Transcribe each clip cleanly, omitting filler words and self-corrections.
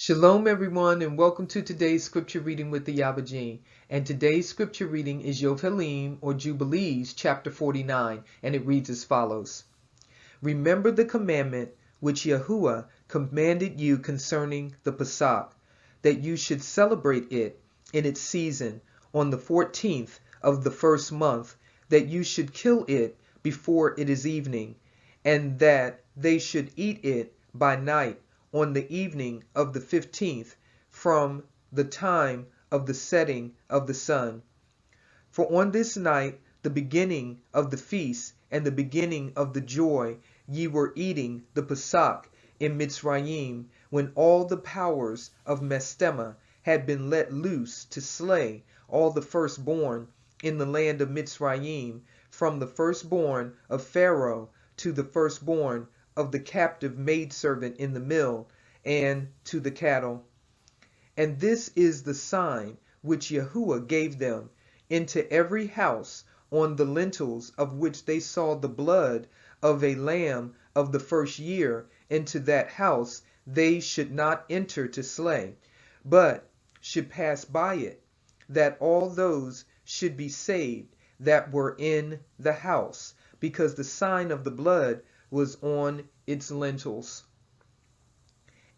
Shalom everyone, and welcome to today's scripture reading with the Ayaba. And today's scripture reading is Yovheliym or Jubilees chapter 49, and it reads as follows. Remember the commandment which Yahuwah commanded you concerning the Pesach, that you should celebrate it in its season on the 14th of the first month, that you should kill it before it is evening, and that they should eat it by night on the evening of the 15th from the time of the setting of the sun. For on this night, the beginning of the feast and the beginning of the joy, ye were eating the Pesach in Mitzrayim, when all the powers of Mastema had been let loose to slay all the firstborn in the land of Mitzrayim, from the firstborn of Pharaoh to the firstborn of the captive maidservant in the mill, and to the cattle. And this is the sign which Yahuwah gave them: into every house on the lintels of which they saw the blood of a lamb of the first year, into that house they should not enter to slay, but should pass by it, that all those should be saved that were in the house, because the sign of the blood was on its lintels.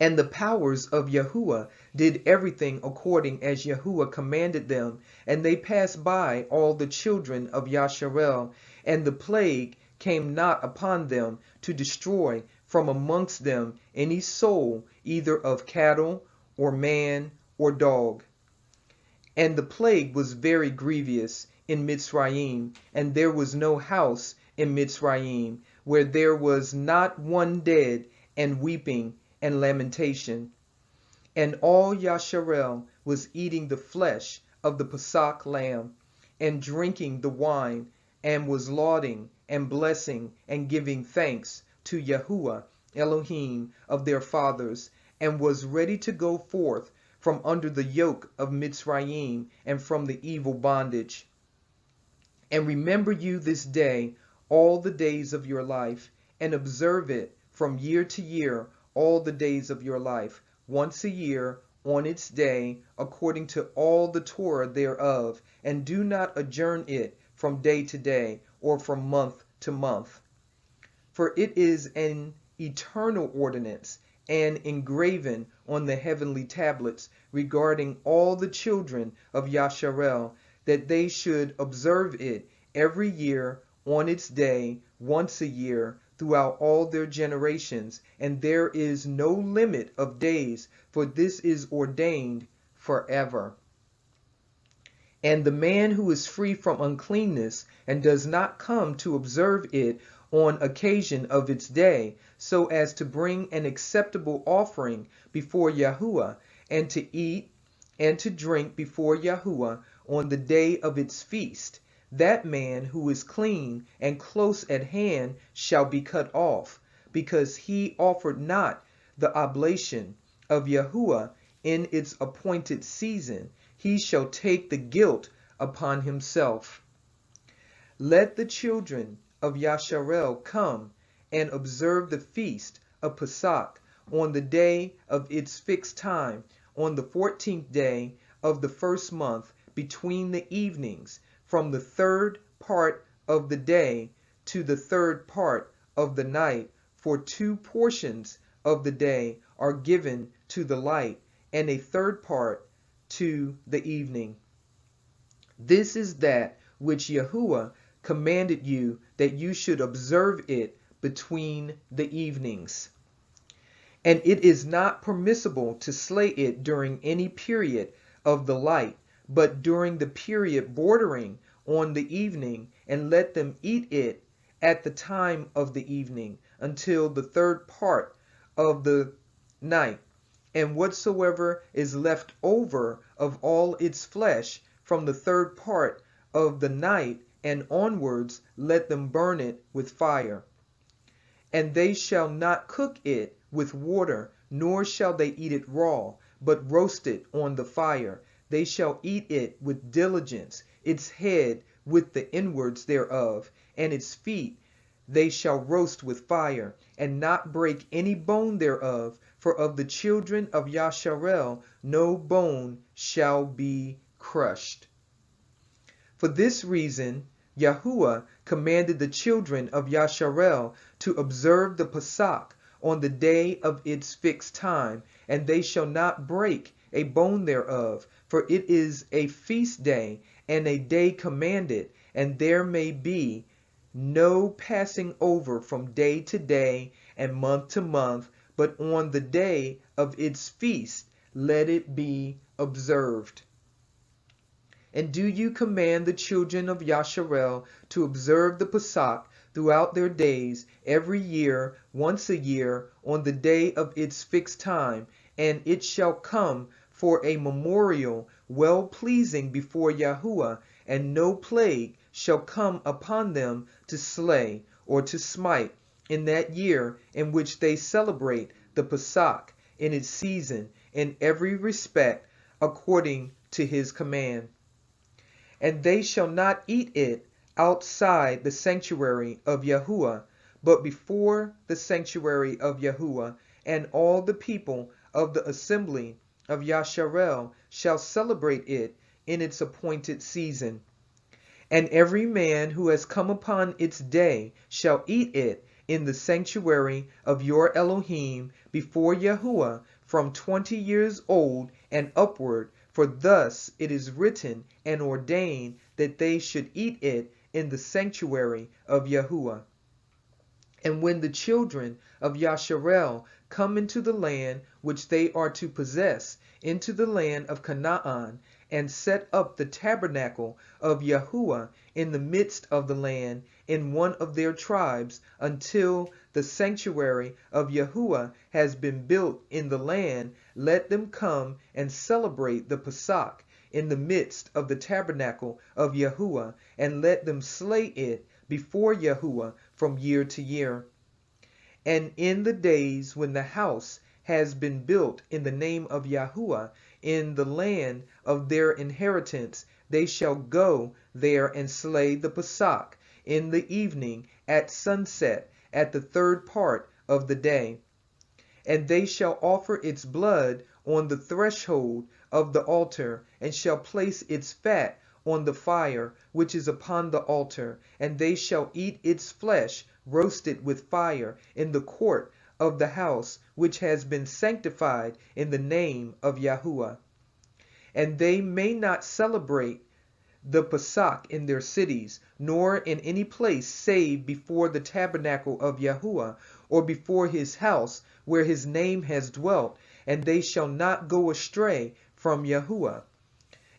And the powers of Yahuwah did everything according as Yahuwah commanded them, and they passed by all the children of Yasharel, and the plague came not upon them to destroy from amongst them any soul, either of cattle, or man, or dog. And the plague was very grievous in Mitzrayim, and there was no house in Mitzrayim where there was not one dead, and weeping and lamentation. And all Yasharel was eating the flesh of the Pesach lamb, and drinking the wine, and was lauding and blessing and giving thanks to Yahuwah Elohim of their fathers, and was ready to go forth from under the yoke of Mitzrayim and from the evil bondage. And remember you this day all the days of your life, and observe it from year to year all the days of your life, once a year on its day, according to all the Torah thereof, and do not adjourn it from day to day, or from month to month. For it is an eternal ordinance, and engraven on the heavenly tablets, regarding all the children of Yasharel, that they should observe it every year on its day, once a year, throughout all their generations, and there is no limit of days, for this is ordained forever. And the man who is free from uncleanness, and does not come to observe it on occasion of its day, so as to bring an acceptable offering before Yahuwah, and to eat and to drink before Yahuwah on the day of its feast, that man who is clean and close at hand shall be cut off, because he offered not the oblation of Yahuwah in its appointed season. He shall take the guilt upon himself. Let the children of Yasharel come and observe the feast of Pesach on the day of its fixed time, on the 14th day of the first month, between the evenings, from the third part of the day to the third part of the night, for 2 portions of the day are given to the light, and a third part to the evening. This is that which Yahuwah commanded you, that you should observe it between the evenings. And it is not permissible to slay it during any period of the light, but during the period bordering on the evening, and let them eat it at the time of the evening, until the third part of the night. And whatsoever is left over of all its flesh from the third part of the night and onwards, let them burn it with fire. And they shall not cook it with water, nor shall they eat it raw, but roast it on the fire. They shall eat it with diligence, its head with the inwards thereof, and its feet they shall roast with fire, and not break any bone thereof, for of the children of Yasharel no bone shall be crushed. For this reason, Yahuwah commanded the children of Yasharel to observe the Pesach on the day of its fixed time, and they shall not break a bone thereof, for it is a feast day and a day commanded, and there may be no passing over from day to day and month to month, but on the day of its feast let it be observed. And do you command the children of Yasharel to observe the Pesach throughout their days, every year, once a year, on the day of its fixed time, and it shall come for a memorial well-pleasing before Yahuwah, and no plague shall come upon them to slay or to smite in that year in which they celebrate the Pesach in its season, in every respect according to his command. And they shall not eat it outside the sanctuary of Yahuwah, but before the sanctuary of Yahuwah, and all the people of the assembly of Yasharel shall celebrate it in its appointed season. And every man who has come upon its day shall eat it in the sanctuary of your Elohim before Yahuwah from 20 years old and upward, for thus it is written and ordained that they should eat it in the sanctuary of Yahuwah. And when the children of Yasharel come into the land which they are to possess, into the land of Canaan, and set up the tabernacle of Yahuwah in the midst of the land, in one of their tribes, until the sanctuary of Yahuwah has been built in the land, let them come and celebrate the Pesach in the midst of the tabernacle of Yahuwah, and let them slay it before Yahuwah from year to year. And in the days when the house has been built in the name of Yahuwah in the land of their inheritance, they shall go there and slay the Pesach in the evening at sunset at the third part of the day. And they shall offer its blood on the threshold of the altar, and shall place its fat on the fire which is upon the altar, and they shall eat its flesh roasted with fire in the court of the house which has been sanctified in the name of Yahuwah. And they may not celebrate the Pesach in their cities, nor in any place save before the tabernacle of Yahuwah, or before his house where his name has dwelt, and they shall not go astray from Yahuwah.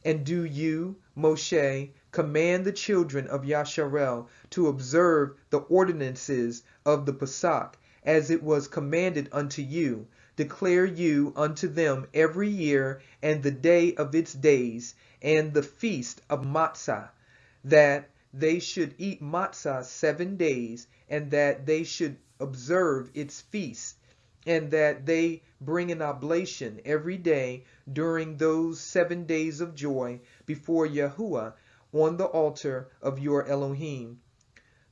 And do you, Moshe, command the children of Yasharel to observe the ordinances of the Pesach, as it was commanded unto you. Declare you unto them every year, and the day of its days, and the feast of Matzah, that they should eat Matzah 7 days, and that they should observe its feast, and that they bring an oblation every day during those 7 days of joy before Yahuwah on the altar of your Elohim.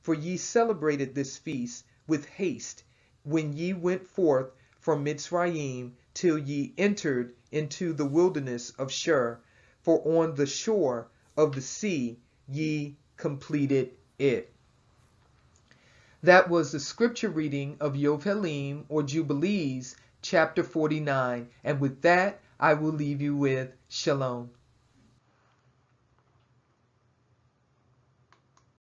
For ye celebrated this feast with haste when ye went forth from Mitzrayim, till ye entered into the wilderness of Shur, for on the shore of the sea ye completed it. That was the scripture reading of Yovheliym or Jubilees, chapter 49. And with that, I will leave you with Shalom.